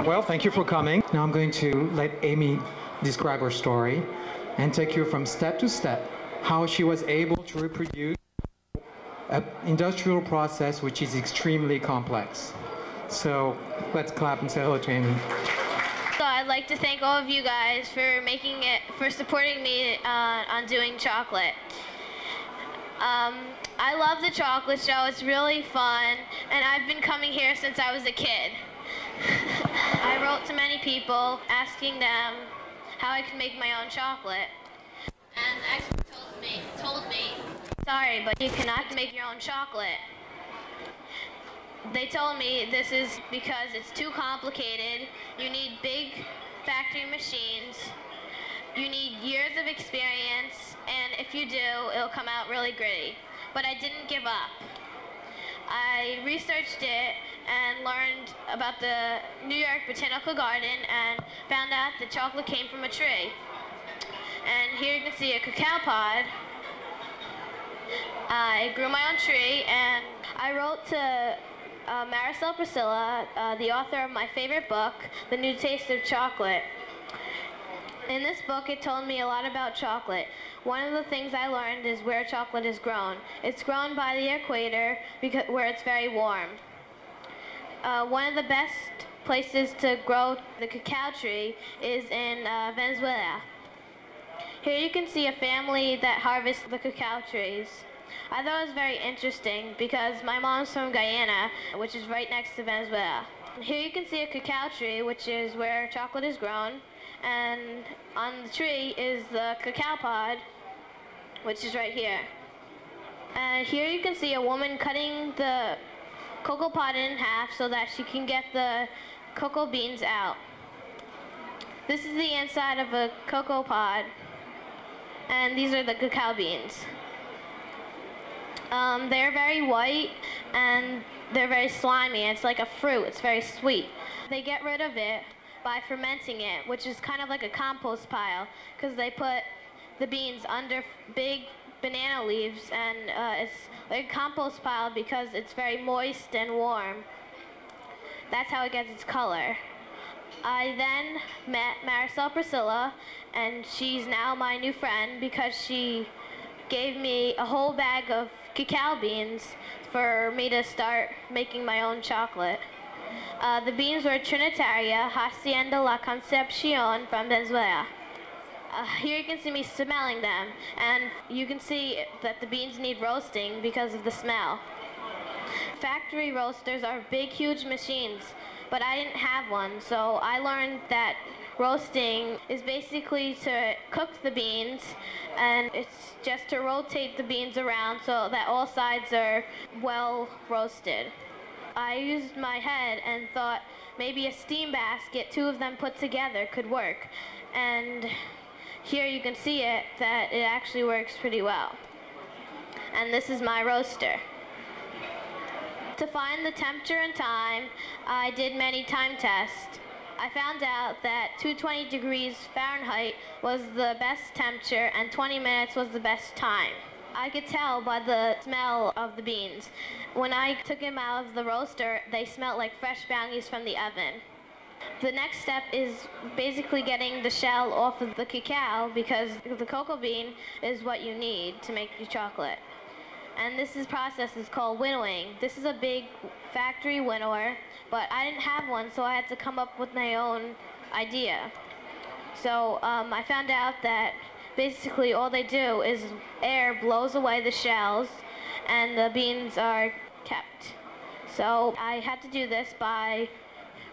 Well, thank you for coming. Now I'm going to let Amy describe her story and take you from step to step how she was able to reproduce an industrial process which is extremely complex. So let's clap and say hello to Amy. So I'd like to thank all of you guys for supporting me on doing chocolate. I love the chocolate show. It's really fun, and I've been coming here since I was a kid. I wrote to many people asking them how I could make my own chocolate. And the expert told me, sorry, but you cannot make your own chocolate. They told me this is because it's too complicated. You need big factory machines. You need years of experience, and if you do, it'll come out really gritty. But I didn't give up. I researched it and learned about the New York Botanical Garden and found out that chocolate came from a tree. And here you can see a cacao pod. I grew my own tree, and I wrote to Maricel Priscilla, the author of my favorite book, The New Taste of Chocolate. In this book, it told me a lot about chocolate. One of the things I learned is where chocolate is grown. It's grown by the equator where it's very warm. One of the best places to grow the cacao tree is in Venezuela. Here you can see a family that harvests the cacao trees. I thought it was very interesting because my mom's from Guyana, which is right next to Venezuela. Here you can see a cacao tree, which is where chocolate is grown, and on the tree is the cacao pod, which is right here. And here you can see a woman cutting the cocoa pod in half so that she can get the cocoa beans out. This is the inside of a cocoa pod, and these are the cacao beans. They're very white and they're very slimy. It's like a fruit. It's very sweet. They get rid of it by fermenting it, which is kind of like a compost pile, because they put the beans under big banana leaves, and it's like a compost pile because it's very moist and warm. That's how it gets its color. I then met Maricel Priscilla, and she's now my new friend because she gave me a whole bag of cacao beans for me to start making my own chocolate. The beans were Trinitaria Hacienda La Concepcion from Venezuela. Here you can see me smelling them, and you can see that the beans need roasting because of the smell. Factory roasters are big, huge machines, but I didn't have one, so I learned that roasting is basically to cook the beans, and it's just to rotate the beans around so that all sides are well roasted. I used my head and thought maybe a steam basket, two of them put together, could work. And here you can see it, that it actually works pretty well. And this is my roaster. To find the temperature and time, I did many time tests. I found out that 220 degrees Fahrenheit was the best temperature and 20 minutes was the best time. I could tell by the smell of the beans. When I took them out of the roaster, they smelled like fresh brownies from the oven. The next step is basically getting the shell off of the cacao, because the cocoa bean is what you need to make your chocolate. And this process is called winnowing. This is a big factory winnower, but I didn't have one, so I had to come up with my own idea. So I found out that basically all they do is air blows away the shells and the beans are kept. So I had to do this by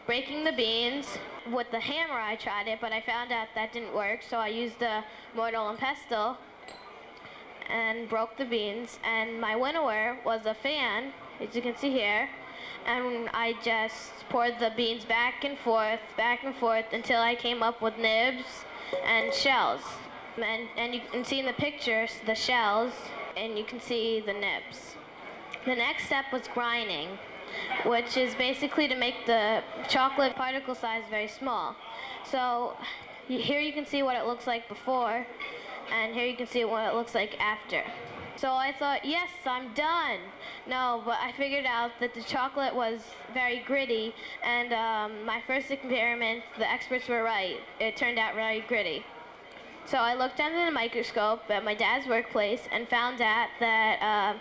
breaking the beans. With the hammer I tried it, but I found out that didn't work, so I used a mortar and pestle and broke the beans. And my winnower was a fan, as you can see here, and I just poured the beans back and forth until I came up with nibs and shells. And you can see in the pictures the shells, and you can see the nibs. The next step was grinding, which is basically to make the chocolate particle size very small. So here you can see what it looks like before, and here you can see what it looks like after. So I thought, yes, I'm done. No, but I figured out that the chocolate was very gritty, and my first experiment, the experts were right. It turned out very gritty. So I looked under the microscope at my dad's workplace and found out that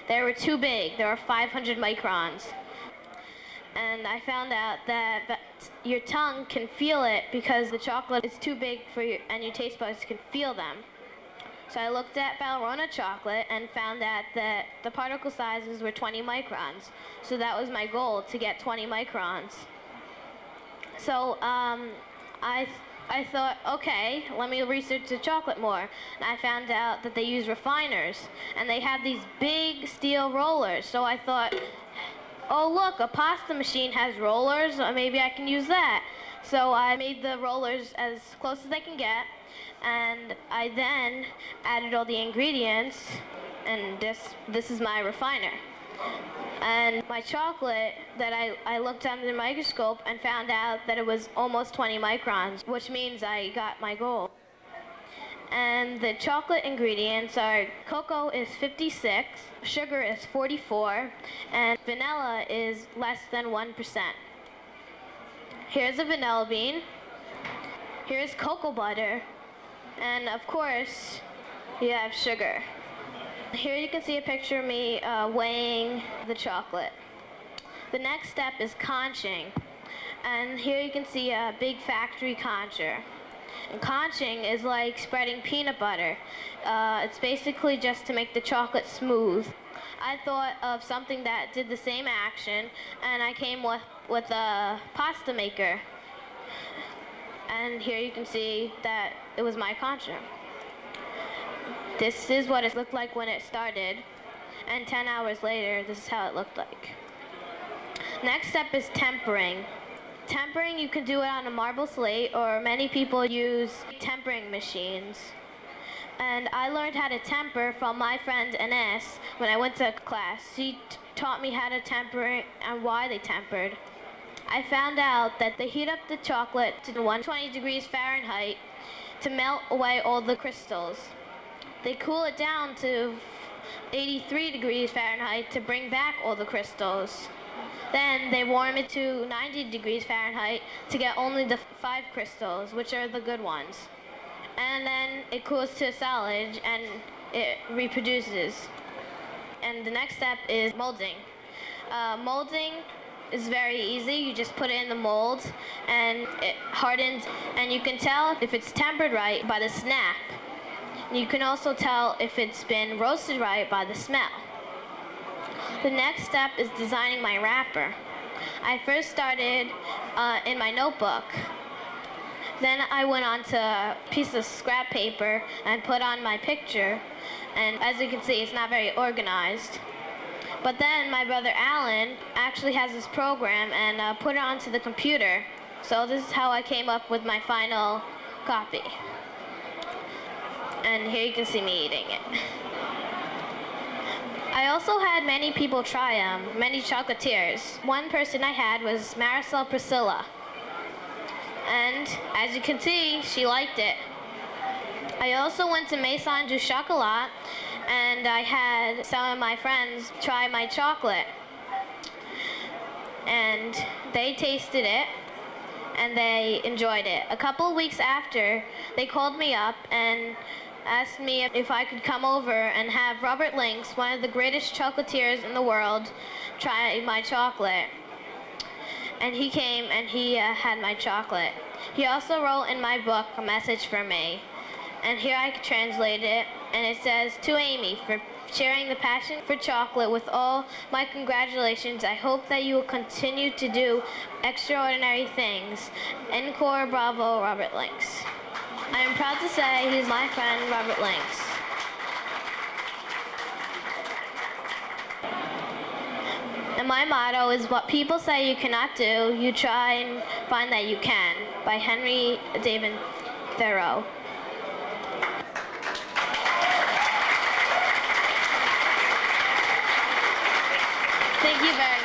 they were too big. There were 500 microns. And I found out that your tongue can feel it because the chocolate is too big for you, and your taste buds can feel them. So I looked at Valrhona chocolate and found out that the particle sizes were 20 microns. So that was my goal, to get 20 microns. So I thought, okay, let me research the chocolate more. And I found out that they use refiners, and they have these big steel rollers. So I thought, oh look, a pasta machine has rollers, maybe I can use that. So I made the rollers as close as I can get, and I then added all the ingredients, and this is my refiner. And my chocolate that I looked under the microscope and found out that it was almost 20 microns, which means I got my goal. And the chocolate ingredients are cocoa is 56, sugar is 44, and vanilla is less than 1%. Here's a vanilla bean, here's cocoa butter, and of course, you have sugar. Here you can see a picture of me weighing the chocolate. The next step is conching, and here you can see a big factory concher. And conching is like spreading peanut butter. It's basically just to make the chocolate smooth. I thought of something that did the same action, and I came with a pasta maker. And here you can see that it was my concher. This is what it looked like when it started, and 10 hours later, this is how it looked like. Next step is tempering. Tempering, you can do it on a marble slate, or many people use tempering machines. And I learned how to temper from my friend Ines when I went to class. She taught me how to temper and why they tempered. I found out that they heat up the chocolate to 120 degrees Fahrenheit to melt away all the crystals. They cool it down to 83 degrees Fahrenheit to bring back all the crystals. Then they warm it to 90 degrees Fahrenheit to get only the 5 crystals, which are the good ones. And then it cools to a solid and it reproduces. And the next step is molding. Molding is very easy. You just put it in the mold and it hardens, and you can tell if it's tempered right by the snap. You can also tell if it's been roasted right by the smell. The next step is designing my wrapper. I first started in my notebook. Then I went on to a piece of scrap paper and put on my picture. And as you can see, it's not very organized. But then my brother Alan actually has this program and put it onto the computer. So this is how I came up with my final copy. And here you can see me eating it. I also had many people try them, many chocolatiers. One person I had was Marisol Priscilla. And as you can see, she liked it. I also went to Maison du Chocolat, and I had some of my friends try my chocolate. And they tasted it, and they enjoyed it. A couple weeks after, they called me up and asked me if I could come over and have Robert Links, one of the greatest chocolatiers in the world, try my chocolate. And he came and he had my chocolate. He also wrote in my book a message for me. And here I translate it, and it says, "To Amy, for sharing the passion for chocolate with all my congratulations. I hope that you will continue to do extraordinary things. Encore, bravo, Robert Links." I am proud to say he's my friend, Robert Links. And my motto is, what people say you cannot do, you try and find that you can, by Henry David Thoreau. Thank you very much.